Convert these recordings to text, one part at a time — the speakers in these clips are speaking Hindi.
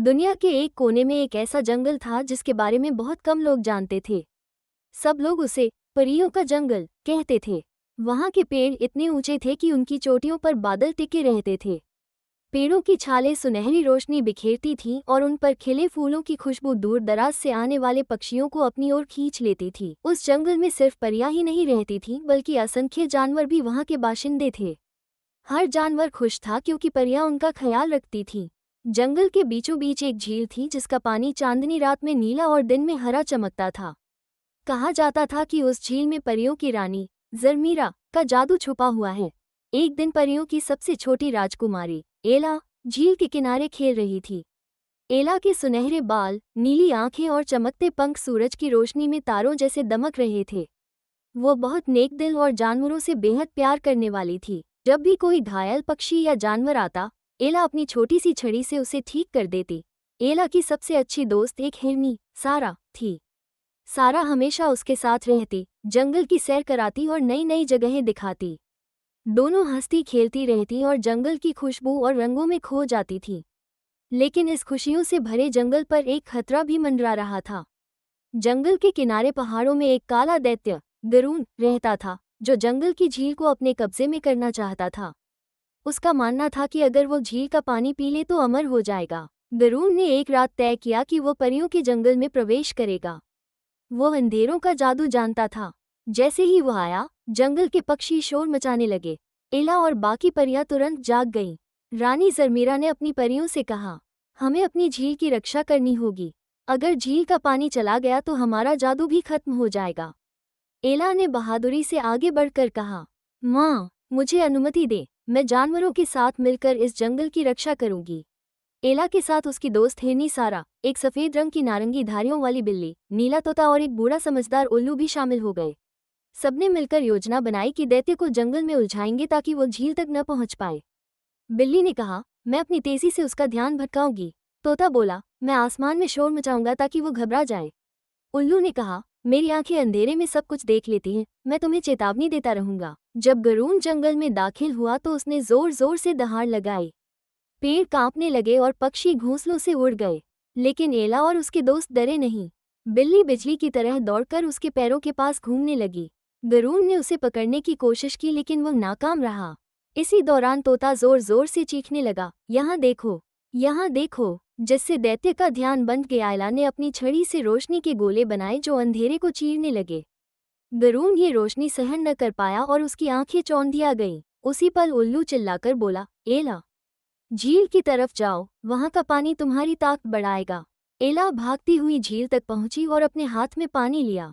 दुनिया के एक कोने में एक ऐसा जंगल था जिसके बारे में बहुत कम लोग जानते थे। सब लोग उसे परियों का जंगल कहते थे। वहाँ के पेड़ इतने ऊंचे थे कि उनकी चोटियों पर बादल टिके रहते थे। पेड़ों की छालें सुनहरी रोशनी बिखेरती थीं और उन पर खिले फूलों की खुशबू दूर दराज से आने वाले पक्षियों को अपनी ओर खींच लेती थी। उस जंगल में सिर्फ परियां ही नहीं रहती थीं बल्कि असंख्य जानवर भी वहाँ के बाशिंदे थे। हर जानवर खुश था क्योंकि परियां उनका ख्याल रखती थीं। जंगल के बीचों बीच एक झील थी जिसका पानी चांदनी रात में नीला और दिन में हरा चमकता था। कहा जाता था कि उस झील में परियों की रानी ज़रमीरा का जादू छुपा हुआ है। एक दिन परियों की सबसे छोटी राजकुमारी एला झील के किनारे खेल रही थी। एला के सुनहरे बाल, नीली आंखें और चमकते पंख सूरज की रोशनी में तारों जैसे दमक रहे थे। वो बहुत नेक दिल और जानवरों से बेहद प्यार करने वाली थी। जब भी कोई घायल पक्षी या जानवर आता, एला अपनी छोटी सी छड़ी से उसे ठीक कर देती। एला की सबसे अच्छी दोस्त एक हिरनी सारा थी। सारा हमेशा उसके साथ रहती, जंगल की सैर कराती और नई नई जगहें दिखाती। दोनों हंसती खेलती रहती और जंगल की खुशबू और रंगों में खो जाती थी। लेकिन इस खुशियों से भरे जंगल पर एक खतरा भी मंडरा रहा था। जंगल के किनारे पहाड़ों में एक काला दैत्य गरुण रहता था, जो जंगल की झील को अपने कब्जे में करना चाहता था। उसका मानना था कि अगर वो झील का पानी पी ले तो अमर हो जाएगा। गरुड़ ने एक रात तय किया कि वो परियों के जंगल में प्रवेश करेगा। वो अंधेरों का जादू जानता था। जैसे ही वो आया, जंगल के पक्षी शोर मचाने लगे। एला और बाकी परियां तुरंत जाग गईं। रानी ज़रमीरा ने अपनी परियों से कहा, हमें अपनी झील की रक्षा करनी होगी। अगर झील का पानी चला गया तो हमारा जादू भी खत्म हो जाएगा। एला ने बहादुरी से आगे बढ़कर कहा, माँ, मुझे अनुमति दे, मैं जानवरों के साथ मिलकर इस जंगल की रक्षा करूंगी। एला के साथ उसकी दोस्त हिरनी सारा, एक सफेद रंग की नारंगी धारियों वाली बिल्ली, नीला तोता और एक बूढ़ा समझदार उल्लू भी शामिल हो गए। सबने मिलकर योजना बनाई कि दैत्य को जंगल में उलझाएंगे ताकि वो झील तक न पहुंच पाए। बिल्ली ने कहा, मैं अपनी तेजी से उसका ध्यान भटकाऊंगी। तोता बोला, मैं आसमान में शोर मचाऊंगा ताकि वो घबरा जाए। उल्लू ने कहा, मेरी आंखें अंधेरे में सब कुछ देख लेती हैं, मैं तुम्हें चेतावनी देता रहूंगा। जब गरुड़ जंगल में दाखिल हुआ तो उसने जोर जोर से दहाड़ लगाई। पेड़ कांपने लगे और पक्षी घोंसलों से उड़ गए। लेकिन एला और उसके दोस्त डरे नहीं। बिल्ली बिजली की तरह दौड़कर उसके पैरों के पास घूमने लगी। गरुड़ ने उसे पकड़ने की कोशिश की लेकिन वो नाकाम रहा। इसी दौरान तोता जोर जोर से चीखने लगा, यहाँ देखो, यहाँ देखो, जिससे दैत्य का ध्यान बंद गया। एला ने अपनी छड़ी से रोशनी के गोले बनाए जो अंधेरे को चीरने लगे। गरुड़ ये रोशनी सहन न कर पाया और उसकी आंखें चौंधिया गईं। उसी पल उल्लू चिल्लाकर बोला, एला, झील की तरफ जाओ, वहां का पानी तुम्हारी ताकत बढ़ाएगा। एला भागती हुई झील तक पहुंची और अपने हाथ में पानी लिया।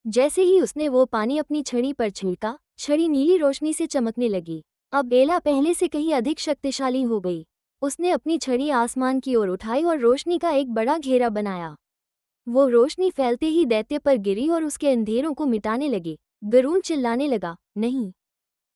जैसे ही उसने वो पानी अपनी छड़ी पर छिड़का, छड़ी नीली रोशनी से चमकने लगी। अब एला पहले से कहीं अधिक शक्तिशाली हो गई। उसने अपनी छड़ी आसमान की ओर उठाई और रोशनी का एक बड़ा घेरा बनाया। वो रोशनी फैलते ही दैत्य पर गिरी और उसके अंधेरों को मिटाने लगी। गरुड़ चिल्लाने लगा, नहीं,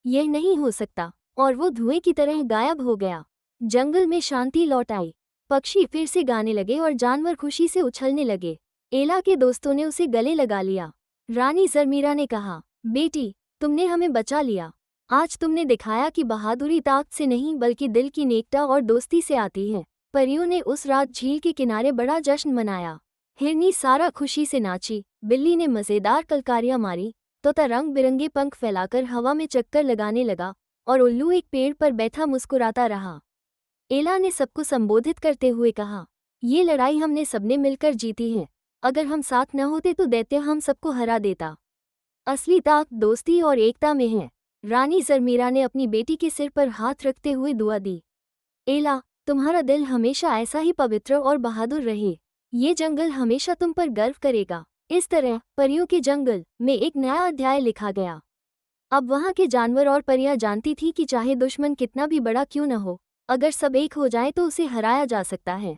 यह नहीं हो सकता, और वो धुएं की तरह गायब हो गया। जंगल में शांति लौट आई। पक्षी फिर से गाने लगे और जानवर खुशी से उछलने लगे। एला के दोस्तों ने उसे गले लगा लिया। रानी ज़रमीरा ने कहा, बेटी, तुमने हमें बचा लिया। आज तुमने दिखाया कि बहादुरी ताकत से नहीं बल्कि दिल की नेकता और दोस्ती से आती है। परियों ने उस रात झील के किनारे बड़ा जश्न मनाया। हिरनी सारा खुशी से नाची, बिल्ली ने मज़ेदार कलकारियां मारी, तोता रंग बिरंगे पंख फैलाकर हवा में चक्कर लगाने लगा और उल्लू एक पेड़ पर बैठा मुस्कुराता रहा। एला ने सबको संबोधित करते हुए कहा, ये लड़ाई हमने सबने मिलकर जीती है। अगर हम साथ न होते तो दैत्य हम सबको हरा देता। असली ताकत दोस्ती और एकता में है। रानी ज़रमीरा ने अपनी बेटी के सिर पर हाथ रखते हुए दुआ दी। एला, तुम्हारा दिल हमेशा ऐसा ही पवित्र और बहादुर रहे। ये जंगल हमेशा तुम पर गर्व करेगा। इस तरह परियों के जंगल में एक नया अध्याय लिखा गया। अब वहाँ के जानवर और परियां जानती थी कि चाहे दुश्मन कितना भी बड़ा क्यों न हो, अगर सब एक हो जाए तो उसे हराया जा सकता है।